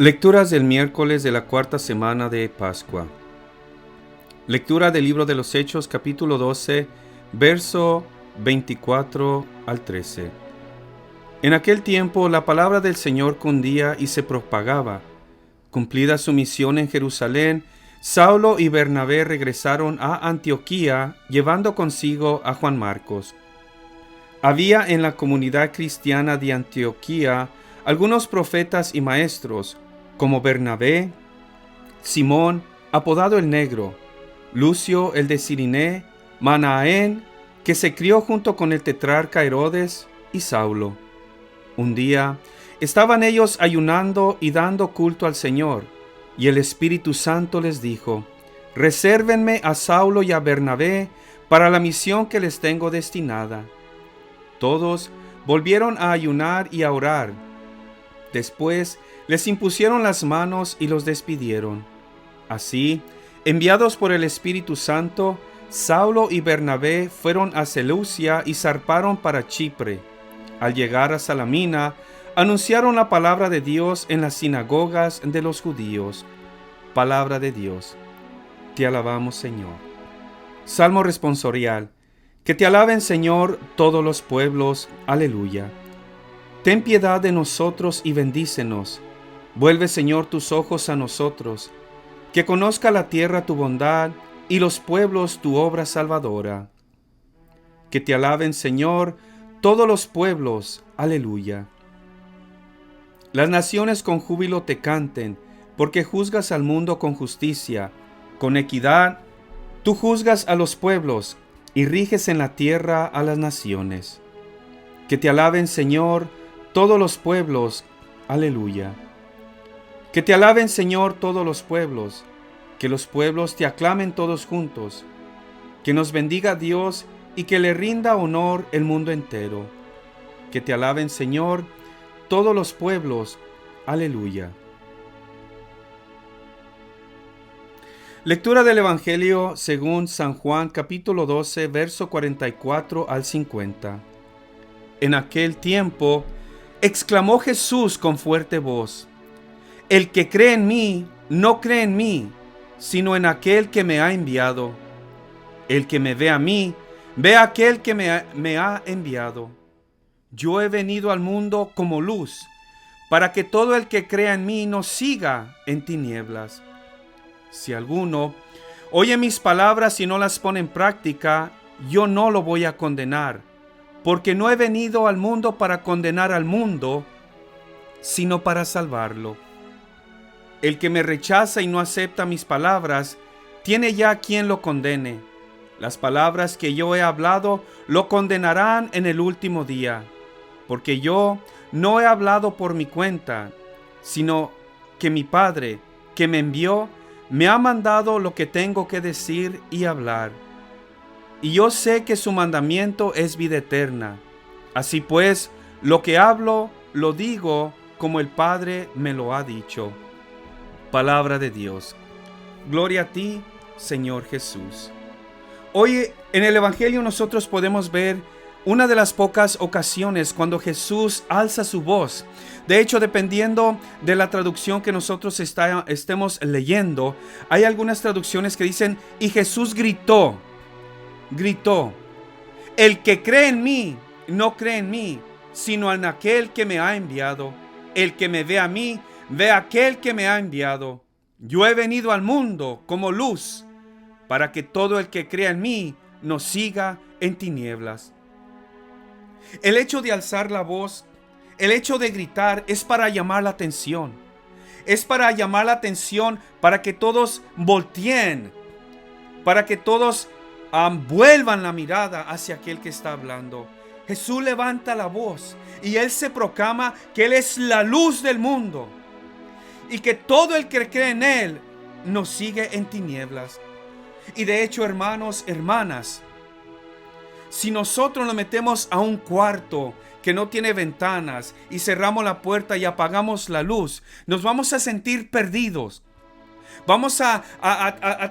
Lecturas del miércoles de la cuarta semana de Pascua. Lectura del libro de los Hechos, capítulo 12, verso 24 al 13. En aquel tiempo la palabra del Señor cundía y se propagaba. Cumplida su misión en Jerusalén, Saulo y Bernabé regresaron a Antioquía, llevando consigo a Juan Marcos. Había en la comunidad cristiana de Antioquía algunos profetas y maestros, como Bernabé, Simón, apodado el Negro, Lucio el de Cirené, Manaén, que se crió junto con el tetrarca Herodes, y Saulo. Un día estaban ellos ayunando y dando culto al Señor, y el Espíritu Santo les dijo: «Resérvenme a Saulo y a Bernabé para la misión que les tengo destinada». Todos volvieron a ayunar y a orar. Después les impusieron las manos y los despidieron. Así, enviados por el Espíritu Santo, Saulo y Bernabé fueron a Seleucia y zarparon para Chipre. Al llegar a Salamina, anunciaron la palabra de Dios en las sinagogas de los judíos. Palabra de Dios. Te alabamos, Señor. Salmo responsorial. Que te alaben, Señor, todos los pueblos. Aleluya. Ten piedad de nosotros y bendícenos. Vuelve, Señor, tus ojos a nosotros. Que conozca la tierra tu bondad y los pueblos tu obra salvadora. Que te alaben, Señor, todos los pueblos. Aleluya. Las naciones con júbilo te canten, porque juzgas al mundo con justicia. Con equidad, tú juzgas a los pueblos y riges en la tierra a las naciones. Que te alaben, Señor, todos los pueblos. Aleluya. Que te alaben, Señor, todos los pueblos. Que los pueblos te aclamen todos juntos. Que nos bendiga Dios y que le rinda honor el mundo entero. Que te alaben, Señor, todos los pueblos. Aleluya. Lectura del Evangelio según San Juan, capítulo 12, verso 44 al 50. En aquel tiempo, exclamó Jesús con fuerte voz: «El que cree en mí, no cree en mí, sino en aquel que me ha enviado. El que me ve a mí, ve a aquel que me ha enviado. Yo he venido al mundo como luz, para que todo el que crea en mí no siga en tinieblas. Si alguno oye mis palabras y no las pone en práctica, yo no lo voy a condenar, porque no he venido al mundo para condenar al mundo, sino para salvarlo. El que me rechaza y no acepta mis palabras, tiene ya quien lo condene. Las palabras que yo he hablado lo condenarán en el último día, porque yo no he hablado por mi cuenta, sino que mi Padre, que me envió, me ha mandado lo que tengo que decir y hablar. Y yo sé que su mandamiento es vida eterna. Así pues, lo que hablo, lo digo como el Padre me lo ha dicho». Palabra de Dios. Gloria a ti, Señor Jesús. Hoy en el Evangelio nosotros podemos ver una de las pocas ocasiones cuando Jesús alza su voz. De hecho, dependiendo de la traducción que nosotros estemos leyendo, hay algunas traducciones que dicen: «Y Jesús gritó». «El que cree en mí, no cree en mí, sino en aquel que me ha enviado. El que me ve a mí, ve a aquel que me ha enviado. Yo he venido al mundo como luz, para que todo el que crea en mí no siga en tinieblas». El hecho de alzar la voz, el hecho de gritar, es para llamar la atención. Es para llamar la atención, para que todos volteen, para que todos vuelvan la mirada hacia aquel que está hablando. Jesús levanta la voz y Él se proclama que Él es la luz del mundo y que todo el que cree en Él no sigue en tinieblas. Y de hecho, hermanos, hermanas, si nosotros nos metemos a un cuarto que no tiene ventanas y cerramos la puerta y apagamos la luz, nos vamos a sentir perdidos. Vamos a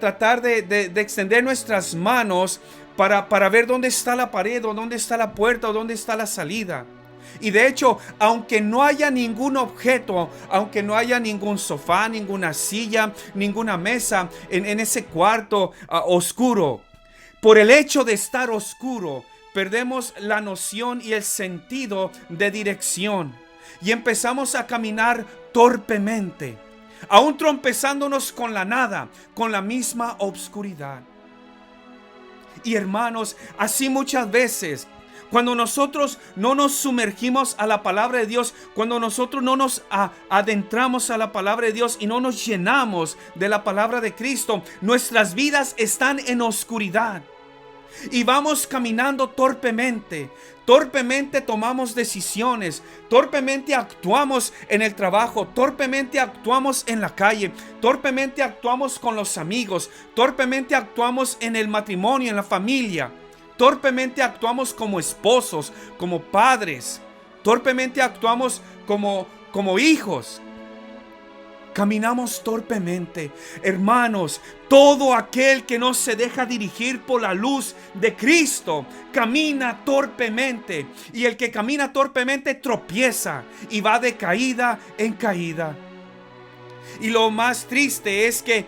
tratar de extender nuestras manos para ver dónde está la pared, o dónde está la puerta, o dónde está la salida. Y de hecho, aunque no haya ningún objeto, aunque no haya ningún sofá, ninguna silla, ninguna mesa en ese cuarto oscuro, por el hecho de estar oscuro, perdemos la noción y el sentido de dirección y empezamos a caminar torpemente, aún trompezándonos con la nada, con la misma oscuridad. Y hermanos, así muchas veces, cuando nosotros no nos sumergimos a la palabra de Dios, cuando nosotros no nos adentramos a la palabra de Dios y no nos llenamos de la palabra de Cristo, nuestras vidas están en oscuridad. Y vamos caminando torpemente. Torpemente tomamos decisiones. Torpemente actuamos en el trabajo. Torpemente actuamos en la calle. Torpemente actuamos con los amigos. Torpemente actuamos en el matrimonio, en la familia. Torpemente actuamos como esposos, como padres. Torpemente actuamos como hijos. Caminamos torpemente. Hermanos, todo aquel que no se deja dirigir por la luz de Cristo camina torpemente. Y el que camina torpemente tropieza y va de caída en caída. Y lo más triste es que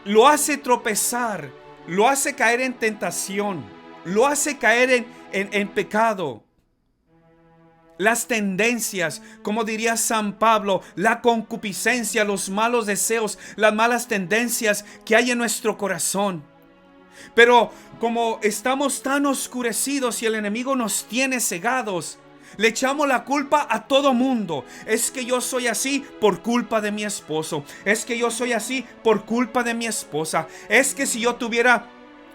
lo hace tropezar, lo hace caer en tentación, lo hace caer en pecado. Las tendencias, como diría San Pablo, la concupiscencia, los malos deseos, las malas tendencias que hay en nuestro corazón. Pero como estamos tan oscurecidos y el enemigo nos tiene cegados, le echamos la culpa a todo mundo. Es que yo soy así por culpa de mi esposo. Es que yo soy así por culpa de mi esposa. Es que si yo tuviera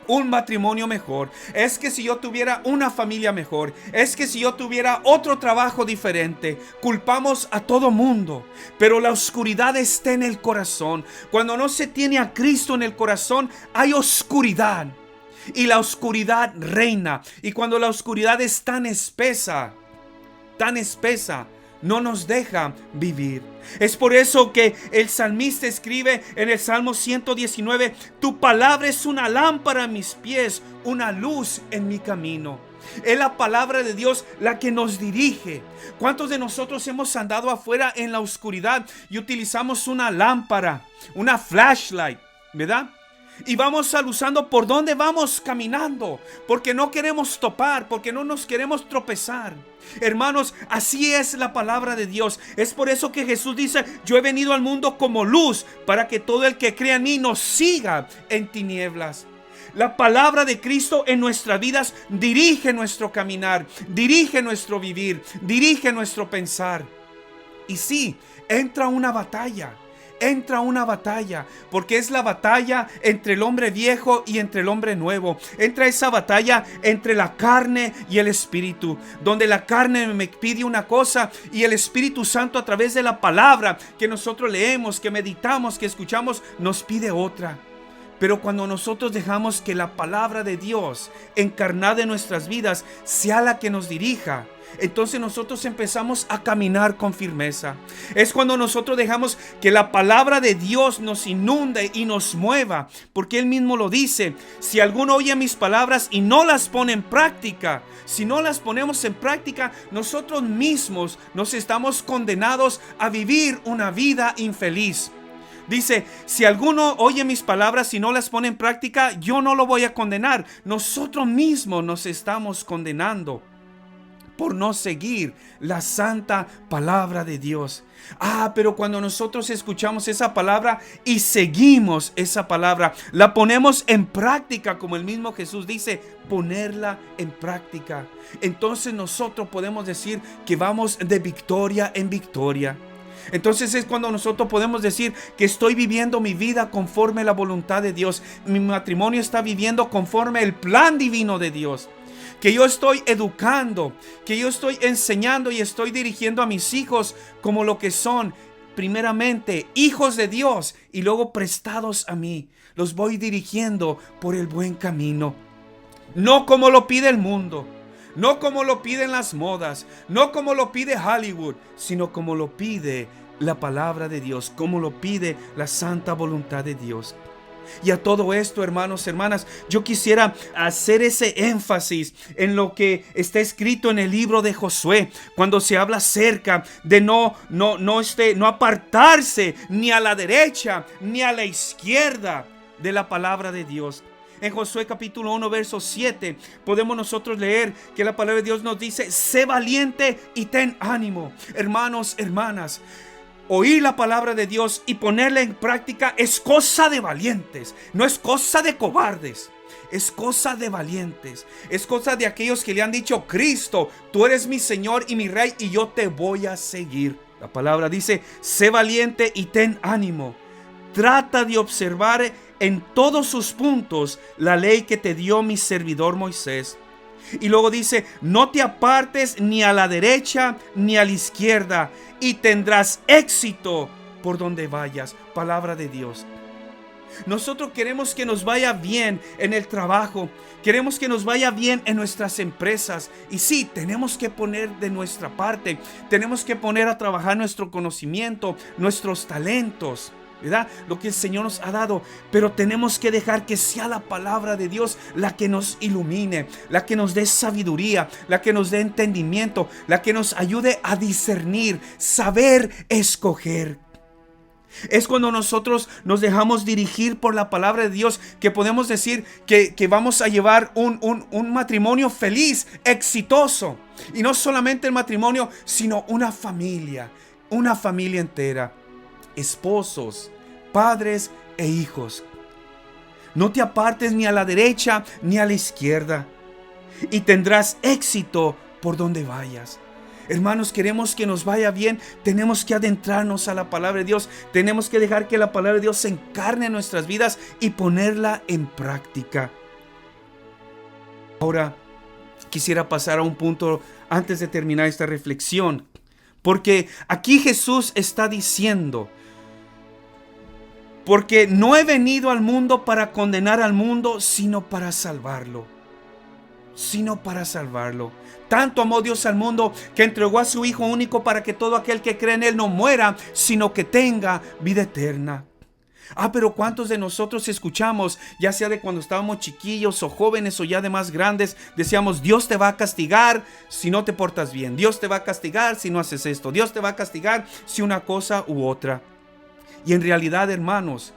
un matrimonio mejor, es que si yo tuviera una familia mejor, es que si yo tuviera otro trabajo diferente. Culpamos a todo mundo, pero la oscuridad está en el corazón. Cuando no se tiene a Cristo en el corazón, hay oscuridad y la oscuridad reina. Y cuando la oscuridad es tan espesa, no nos deja vivir. Es por eso que el salmista escribe en el Salmo 119: tu palabra es una lámpara a mis pies, una luz en mi camino. Es la palabra de Dios la que nos dirige. ¿Cuántos de nosotros hemos andado afuera en la oscuridad y utilizamos una lámpara, una flashlight, ¿verdad? Y vamos usando por dónde vamos caminando, porque no queremos topar, porque no nos queremos tropezar. Hermanos, así es la palabra de Dios. Es por eso que Jesús dice: yo he venido al mundo como luz, para que todo el que crea en mí no siga en tinieblas. La palabra de Cristo en nuestras vidas dirige nuestro caminar, dirige nuestro vivir, dirige nuestro pensar. Y sí, entra una batalla, porque es la batalla entre el hombre viejo y entre el hombre nuevo. Entra esa batalla entre la carne y el espíritu, donde la carne me pide una cosa y el Espíritu Santo, a través de la palabra que nosotros leemos, que meditamos, que escuchamos, nos pide otra. Pero cuando nosotros dejamos que la palabra de Dios encarnada en nuestras vidas sea la que nos dirija, entonces nosotros empezamos a caminar con firmeza. Es cuando nosotros dejamos que la palabra de Dios nos inunde y nos mueva, porque Él mismo lo dice: si alguno oye mis palabras y no las pone en práctica, si no las ponemos en práctica, nosotros mismos nos estamos condenados a vivir una vida infeliz. Dice: si alguno oye mis palabras y no las pone en práctica, yo no lo voy a condenar. Nosotros mismos nos estamos condenando por no seguir la santa palabra de Dios. Pero cuando nosotros escuchamos esa palabra y seguimos esa palabra, la ponemos en práctica, como el mismo Jesús dice, ponerla en práctica, entonces nosotros podemos decir que vamos de victoria en victoria. Entonces es cuando nosotros podemos decir que estoy viviendo mi vida conforme a la voluntad de Dios. Mi matrimonio está viviendo conforme al plan divino de Dios. Que yo estoy educando, que yo estoy enseñando y estoy dirigiendo a mis hijos como lo que son, primeramente hijos de Dios y luego prestados a mí. Los voy dirigiendo por el buen camino, no como lo pide el mundo, no como lo piden las modas, no como lo pide Hollywood, sino como lo pide la palabra de Dios, como lo pide la santa voluntad de Dios. Y a todo esto, hermanos, hermanas, yo quisiera hacer ese énfasis en lo que está escrito en el libro de Josué, cuando se habla acerca de no apartarse ni a la derecha ni a la izquierda de la palabra de Dios. En Josué capítulo 1 verso 7 podemos nosotros leer que la palabra de Dios nos dice: sé valiente y ten ánimo. Hermanos, hermanas, oír la palabra de Dios y ponerla en práctica es cosa de valientes, no es cosa de cobardes. Es cosa de valientes, es cosa de aquellos que le han dicho: Cristo, tú eres mi Señor y mi Rey y yo te voy a seguir. La palabra dice: sé valiente y ten ánimo. Trata de observar en todos sus puntos la ley que te dio mi servidor Moisés. Y luego dice: no te apartes ni a la derecha ni a la izquierda, y tendrás éxito por donde vayas. Palabra de Dios. Nosotros queremos que nos vaya bien en el trabajo, queremos que nos vaya bien en nuestras empresas. Y sí, tenemos que poner de nuestra parte, tenemos que poner a trabajar nuestro conocimiento, nuestros talentos, ¿verdad? Lo que el Señor nos ha dado. Pero tenemos que dejar que sea la palabra de Dios la que nos ilumine, la que nos dé sabiduría, la que nos dé entendimiento, la que nos ayude a discernir, saber escoger. Es cuando nosotros nos dejamos dirigir por la palabra de Dios que podemos decir que vamos a llevar un matrimonio feliz, exitoso. Y no solamente el matrimonio, sino una familia entera. Esposos, padres e hijos. No te apartes ni a la derecha ni a la izquierda, y tendrás éxito por donde vayas. Hermanos, queremos que nos vaya bien, tenemos que adentrarnos a la palabra de Dios, tenemos que dejar que la palabra de Dios se encarne en nuestras vidas y ponerla en práctica. Ahora quisiera pasar a un punto antes de terminar esta reflexión, porque aquí Jesús está diciendo: porque no he venido al mundo para condenar al mundo, sino para salvarlo. Tanto amó Dios al mundo que entregó a su Hijo único para que todo aquel que cree en Él no muera, sino que tenga vida eterna. Pero ¿cuántos de nosotros escuchamos, ya sea de cuando estábamos chiquillos o jóvenes o ya de más grandes, decíamos: Dios te va a castigar si no te portas bien, Dios te va a castigar si no haces esto, Dios te va a castigar si una cosa u otra? Y en realidad, hermanos,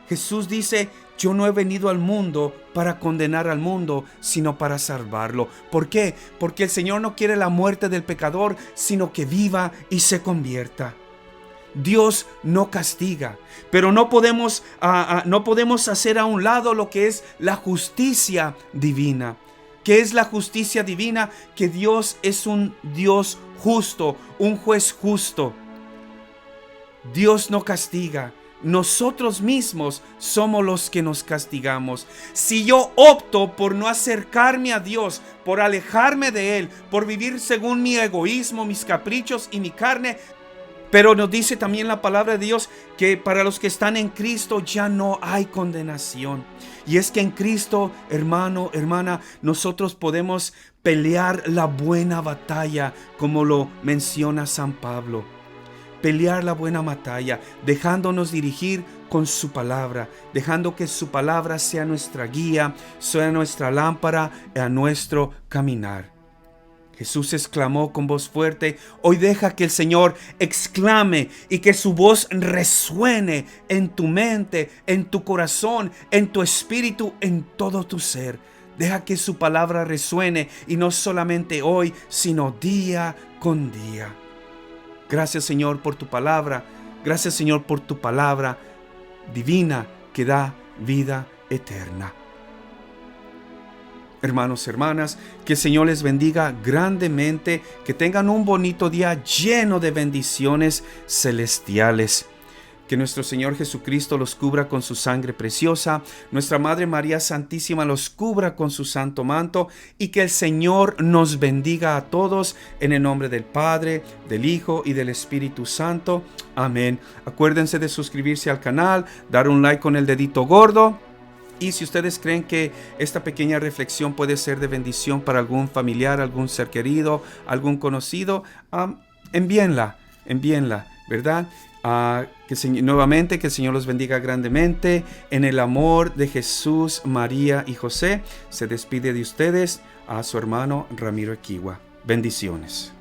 Jesús dice: yo no he venido al mundo para condenar al mundo, sino para salvarlo. ¿Por qué? Porque el Señor no quiere la muerte del pecador, sino que viva y se convierta. Dios no castiga, pero no podemos hacer a un lado lo que es la justicia divina. ¿Qué es la justicia divina? Que Dios es un Dios justo, un juez justo. Dios no castiga. Nosotros mismos somos los que nos castigamos. Si yo opto por no acercarme a Dios, por alejarme de Él, por vivir según mi egoísmo, mis caprichos y mi carne, pero nos dice también la palabra de Dios que para los que están en Cristo ya no hay condenación. Y es que en Cristo, hermano, hermana, nosotros podemos pelear la buena batalla, como lo menciona San Pablo. Pelear la buena batalla, dejándonos dirigir con su palabra, dejando que su palabra sea nuestra guía, sea nuestra lámpara a nuestro caminar. Jesús exclamó con voz fuerte: hoy deja que el Señor exclame y que su voz resuene en tu mente, en tu corazón, en tu espíritu, en todo tu ser. Deja que su palabra resuene, y no solamente hoy, sino día con día. Gracias, Señor, por tu palabra. Gracias, Señor, por tu palabra divina que da vida eterna. Hermanos, hermanas, que el Señor les bendiga grandemente, que tengan un bonito día lleno de bendiciones celestiales. Que nuestro Señor Jesucristo los cubra con su sangre preciosa, nuestra Madre María Santísima los cubra con su santo manto, y que el Señor nos bendiga a todos en el nombre del Padre, del Hijo y del Espíritu Santo. Amén. Acuérdense de suscribirse al canal, dar un like con el dedito gordo. Y si ustedes creen que esta pequeña reflexión puede ser de bendición para algún familiar, algún ser querido, algún conocido, envíenla, ¿verdad? Nuevamente, que el Señor los bendiga grandemente. En el amor de Jesús, María y José, se despide de ustedes a su hermano Ramiro Equigua. Bendiciones.